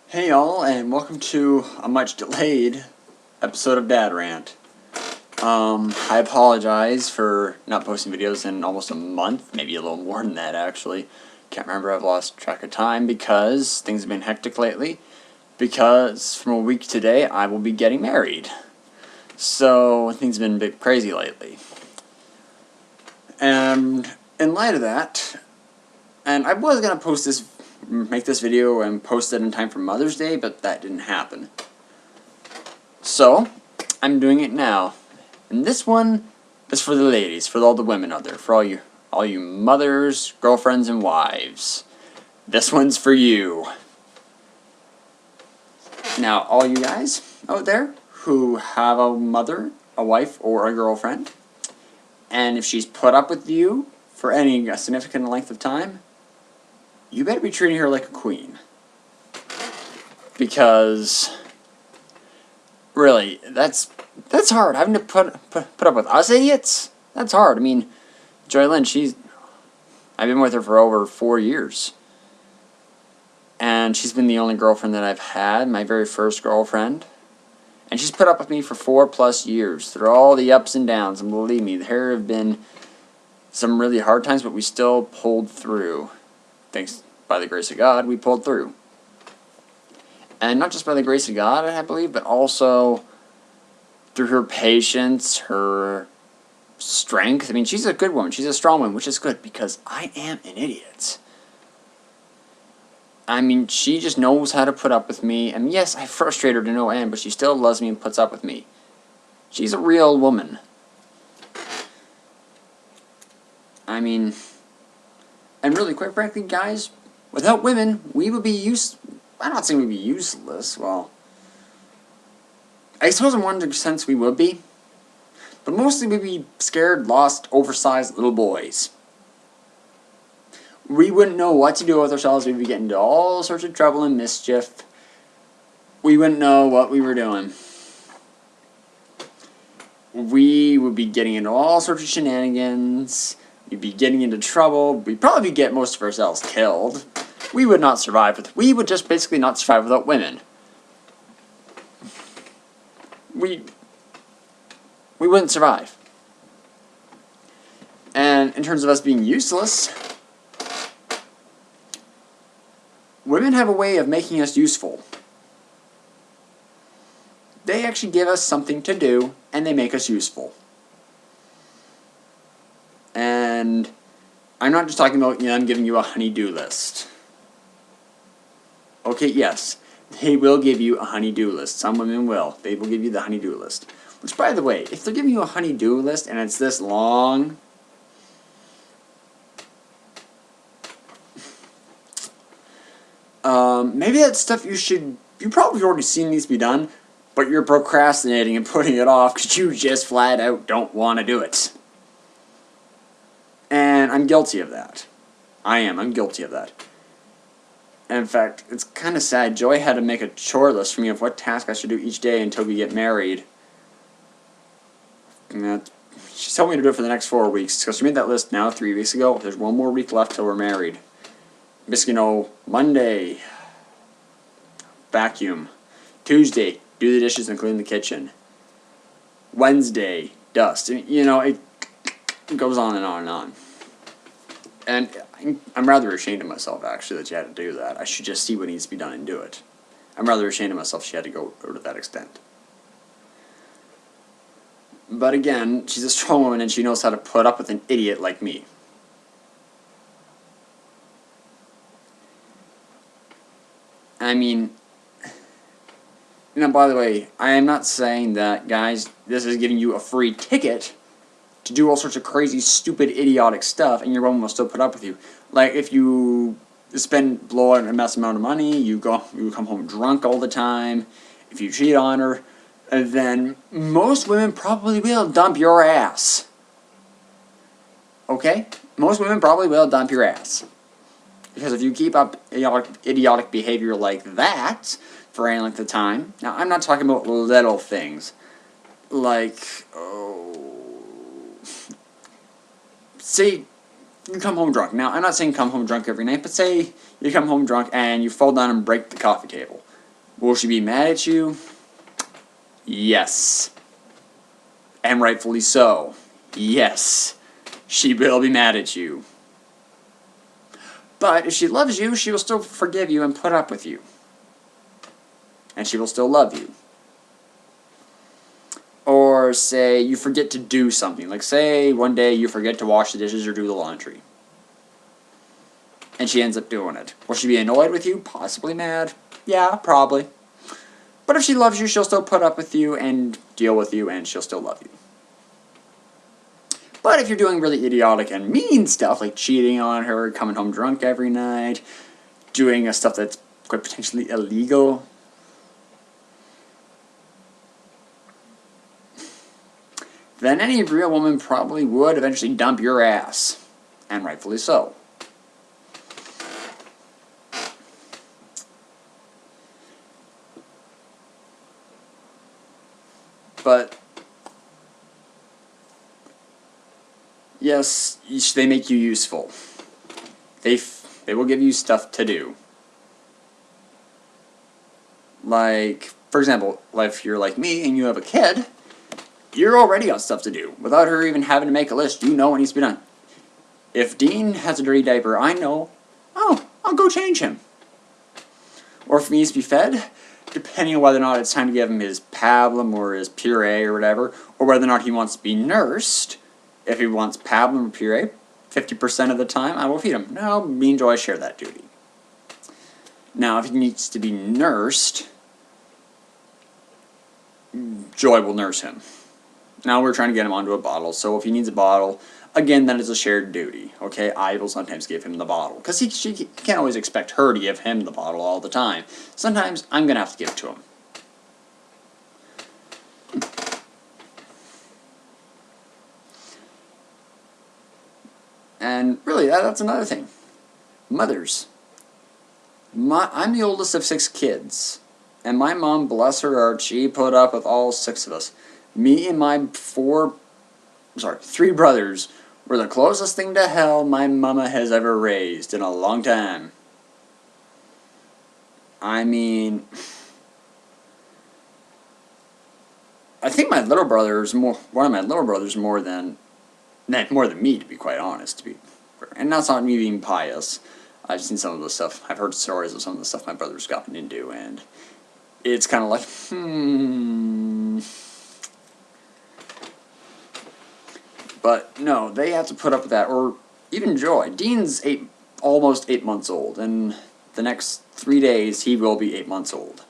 Hey y'all, and welcome to a much delayed episode of Dad Rant. I apologize for not posting videos in almost a month, maybe a little more than that actually. Can't remember, I've lost track of time because things have been hectic lately. Because from a week today, I will be getting married. So, things have been a bit crazy lately. And in light of that, and I was going to make this video and post it in time for Mother's Day, but that didn't happen. So, I'm doing it now. And this one is for the ladies, for all the women out there, for all you mothers, girlfriends, and wives. This one's for you. Now, all you guys out there who have a mother, a wife, or a girlfriend, and if she's put up with you for any significant length of time, you better be treating her like a queen. Because, really, that's hard. Having to put up with us idiots? That's hard. I mean, Joy Lynn, I've been with her for over 4 years. And she's been the only girlfriend that I've had, my very first girlfriend. And she's put up with me for 4+ years, through all the ups and downs. And believe me, there have been some really hard times, but we still pulled through. Thanks, by the grace of God, we pulled through. And not just by the grace of God, I believe, but also through her patience, her strength. I mean, she's a good woman. She's a strong woman, which is good, because I am an idiot. I mean, she just knows how to put up with me. And yes, I frustrate her to no end, but she still loves me and puts up with me. She's a real woman. I mean, and really, quite frankly, guys, without women, we would be I'm not saying we'd be useless. Well, I suppose in one sense we would be. But mostly we'd be scared, lost, oversized little boys. We wouldn't know what to do with ourselves. We'd be getting into all sorts of trouble and mischief. We wouldn't know what we were doing. We would be getting into all sorts of shenanigans. We'd be getting into trouble. We'd probably get most of ourselves killed. We would not survive we would just basically not survive without women. We wouldn't survive. And in terms of us being useless, women have a way of making us useful. They actually give us something to do, and they make us useful. And I'm not just talking about, I'm giving you a honey-do list. Okay, yes, they will give you a honey-do list. Some women will. They will give you the honey-do list. Which, by the way, if they're giving you a honey-do list and it's this long, maybe that's stuff you probably already seen these be done, but you're procrastinating and putting it off because you just flat out don't want to do it. And I'm guilty of that. I'm guilty of that. And in fact, it's kind of sad. Joy had to make a chore list for me of what task I should do each day until we get married. And she's told me to do it for the next 4 weeks. So she made that list now 3 weeks ago. There's 1 more week left till we're married. Basically, Monday, vacuum. Tuesday, do the dishes and clean the kitchen. Wednesday, dust. It goes on and on and on. And I'm rather ashamed of myself, actually, that she had to do that. I should just see what needs to be done and do it. I'm rather ashamed of myself she had to go to that extent. But again, she's a strong woman and she knows how to put up with an idiot like me. I mean, by the way, I am not saying that, guys, this is giving you a free ticket to do all sorts of crazy, stupid, idiotic stuff, and your woman will still put up with you. Like, if you blow out a massive amount of money, you come home drunk all the time, if you cheat on her, then most women probably will dump your ass. Okay? Most women probably will dump your ass. Because if you keep up idiotic behavior like that for any length of time, now I'm not talking about little things, like, say you come home drunk. Now, I'm not saying come home drunk every night, but say you come home drunk and you fall down and break the coffee table. Will she be mad at you? Yes. And rightfully so. Yes. She will be mad at you. But if she loves you, she will still forgive you and put up with you. And she will still love you. Or say you forget to do something. Like say one day you forget to wash the dishes or do the laundry. And she ends up doing it. Will she be annoyed with you? Possibly mad. Yeah, probably. But if she loves you, she'll still put up with you and deal with you, and she'll still love you. But if you're doing really idiotic and mean stuff, like cheating on her, coming home drunk every night, doing stuff that's quite potentially illegal, then any real woman probably would eventually dump your ass. And rightfully so. But yes, they make you useful. They will give you stuff to do. Like, for example, if you're like me and you have a kid, you're already got stuff to do. Without her even having to make a list, you know what needs to be done. If Dean has a dirty diaper, I know, oh, I'll go change him. Or if he needs to be fed, depending on whether or not it's time to give him his pablum or his puree or whatever, or whether or not he wants to be nursed. If he wants pablum or puree, 50% of the time I will feed him. Now, me and Joy share that duty. Now, if he needs to be nursed, Joy will nurse him. Now we're trying to get him onto a bottle, so if he needs a bottle, again, that is a shared duty, okay? I will sometimes give him the bottle, because she can't always expect her to give him the bottle all the time. Sometimes I'm going to have to give it to him. And really, that's another thing. Mothers. I'm the oldest of 6 kids, and my mom, bless her heart, she put up with all 6 of us. Me and my 3 brothers were the closest thing to hell my mama has ever raised in a long time. I mean, I think my little brother is one of my little brothers more than me, to be quite honest. And that's not me being pious. I've seen some of the stuff, I've heard stories of some of the stuff my brother's gotten into, and it's kind of like, But no, they have to put up with that, or even Joy. Dean's almost 8 months old, and the next 3 days he will be 8 months old.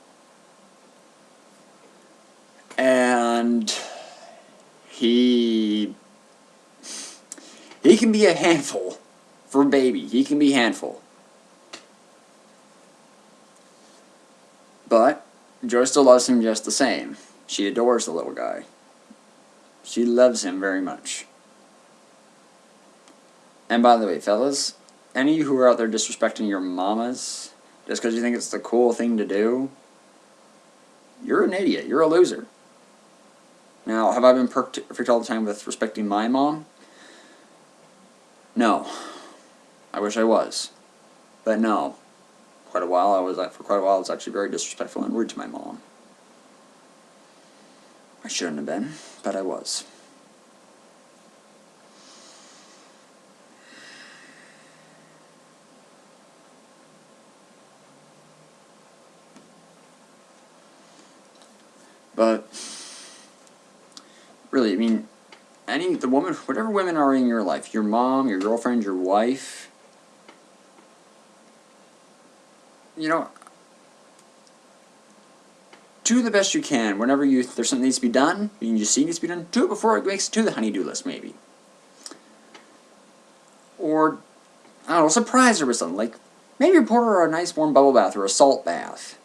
And he can be a handful for a baby. He can be a handful. But Joy still loves him just the same. She adores the little guy. She loves him very much. And by the way, fellas, any of you who are out there disrespecting your mamas just because you think it's the cool thing to do, you're an idiot. You're a loser. Now, have I been perfect all the time with respecting my mom? No. I wish I was. But no. For quite a while, I was actually very disrespectful and rude to my mom. I shouldn't have been, but I was. But really, I mean, whatever women are in your life, your mom, your girlfriend, your wife, you know, do the best you can. Whenever there's something that needs to be done, you see needs to be done, do it before it makes it to the honey-do list, maybe. Or, I don't know, surprise her with something. Like, maybe pour her a nice warm bubble bath or a salt bath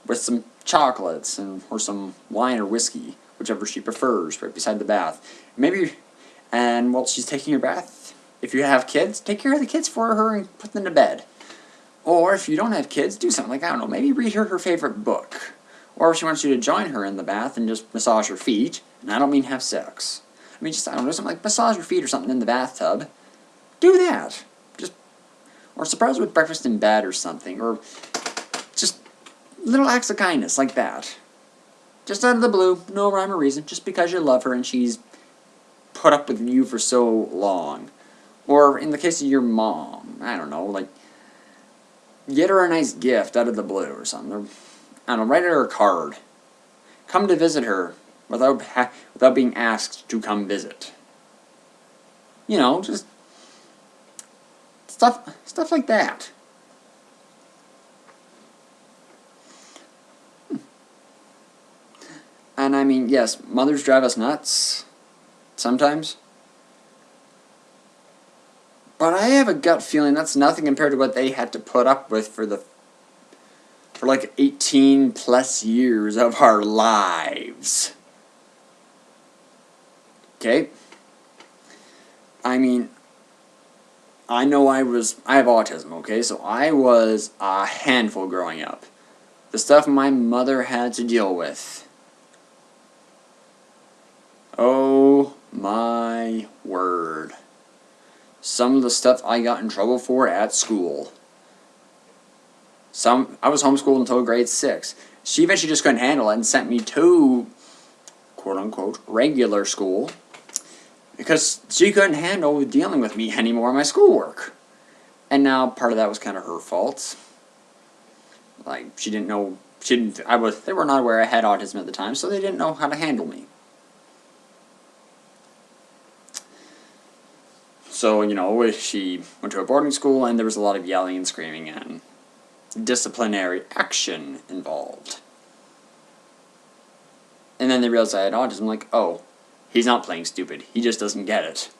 with some chocolates or some wine or whiskey, whichever she prefers, right beside the bath. And while she's taking her bath, if you have kids, take care of the kids for her and put them to bed. Or if you don't have kids, do something like, I don't know, maybe read her favorite book. Or if she wants you to join her in the bath and just massage her feet, and I don't mean have sex. I mean, just, I don't know, something like massage her feet or something in the bathtub. Do that. Or surprise her with breakfast in bed or something. Or just Little acts of kindness like that. Just out of the blue, no rhyme or reason, just because you love her and she's put up with you for so long. Or in the case of your mom, I don't know, like, get her a nice gift out of the blue or something. Or, I don't know, write her a card. Come to visit her without being asked to come visit. You know, just stuff like that. And I mean, yes, mothers drive us nuts sometimes. But I have a gut feeling that's nothing compared to what they had to put up with for like 18 plus years of our lives. Okay? I mean, I know I have autism, okay? So I was a handful growing up. The stuff my mother had to deal with. Oh my word. Some of the stuff I got in trouble for at school. I was homeschooled until grade 6. She eventually just couldn't handle it and sent me to, quote-unquote, regular school because she couldn't handle dealing with me anymore in my schoolwork. And now part of that was kind of her fault. Like, they were not aware I had autism at the time, so they didn't know how to handle me. So, you know, she went to a boarding school and there was a lot of yelling and screaming and disciplinary action involved. And then they realized I had autism, like, oh, he's not playing stupid, he just doesn't get it.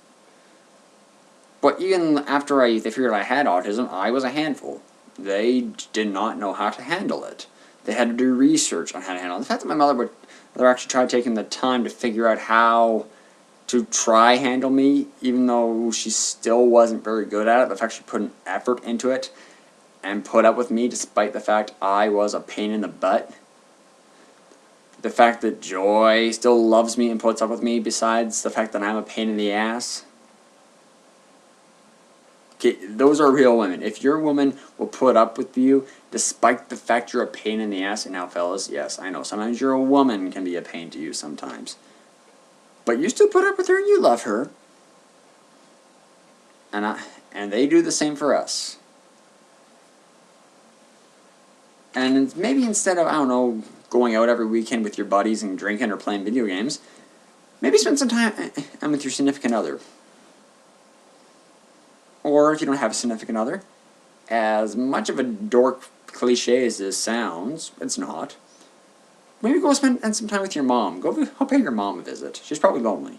But even after they figured I had autism, I was a handful. They did not know how to handle it. They had to do research on how to handle it. The fact that my mother actually tried taking the time to figure out how to try handle me, even though she still wasn't very good at it, the fact she put an effort into it and put up with me despite the fact I was a pain in the butt. The fact that Joy still loves me and puts up with me besides the fact that I'm a pain in the ass. Okay, those are real women. If your woman will put up with you despite the fact you're a pain in the ass, and now fellas, yes, I know sometimes your woman can be a pain to you sometimes. But you still put up with her and you love her. And they do the same for us. And maybe instead of, I don't know, going out every weekend with your buddies and drinking or playing video games, maybe spend some time with your significant other. Or if you don't have a significant other, as much of a dork cliche as this sounds, it's not. Maybe go spend some time with your mom. Go pay your mom a visit. She's probably lonely.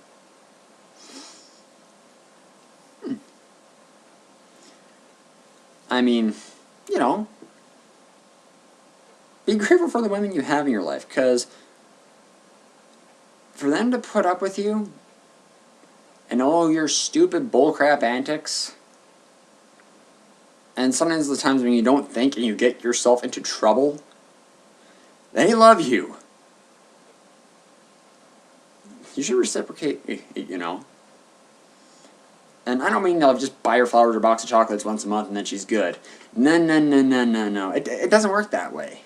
I mean, you know, be grateful for the women you have in your life, because for them to put up with you and all your stupid bullcrap antics, and sometimes the times when you don't think and you get yourself into trouble, they love you. You should reciprocate, you know. And I don't mean they'll just buy her flowers or a box of chocolates once a month and then she's good. No, no, no, no, no, no. It doesn't work that way.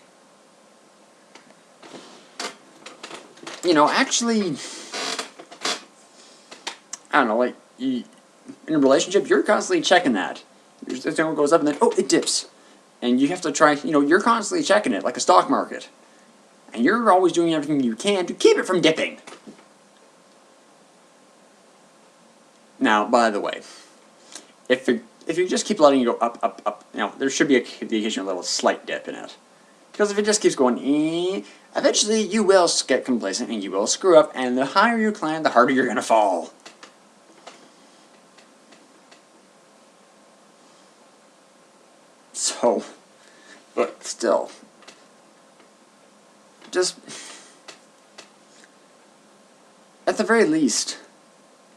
You know, actually, I don't know, like, in a relationship, you're constantly checking that. Your thing goes up and then, oh, it dips. And you have to try, you know, you're constantly checking it, like a stock market. And you're always doing everything you can to keep it from dipping. Now, by the way, if you just keep letting it go up, up, up, you know, there should be the occasional little slight dip in it. Because if it just keeps going, eventually you will get complacent and you will screw up, and the higher you climb, the harder you're going to fall. So, but still, just, at the very least,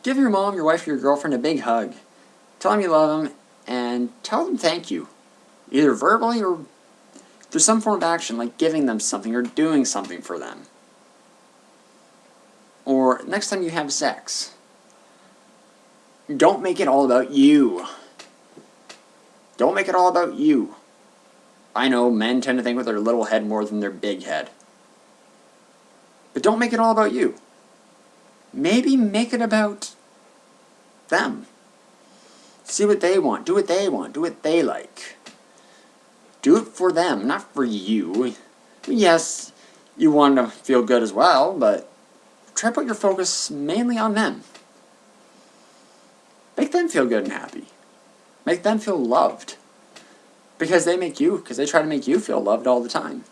give your mom, your wife, or your girlfriend a big hug. Tell them you love them, and tell them thank you. Either verbally or through some form of action, like giving them something or doing something for them. Or next time you have sex, don't make it all about you. Don't make it all about you. I know men tend to think with their little head more than their big head. But don't make it all about you. Maybe make it about them. See what they want. Do what they want. Do what they like. Do it for them, not for you. Yes, you want to feel good as well, but try to put your focus mainly on them. Make them feel good and happy. Make them feel loved. Because they try to make you feel loved all the time.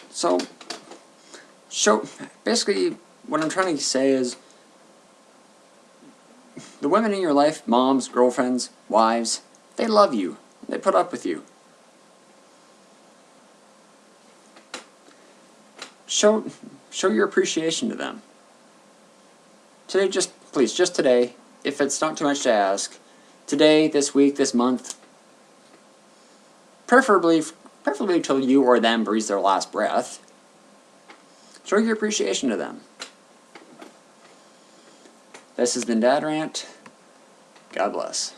So, basically, what I'm trying to say is, the women in your life, moms, girlfriends, wives, they love you. They put up with you. Show your appreciation to them. Today, please, just today, if it's not too much to ask, today, this week, this month, preferably till you or them breathes their last breath, show your appreciation to them. This has been Dad Rant. God bless.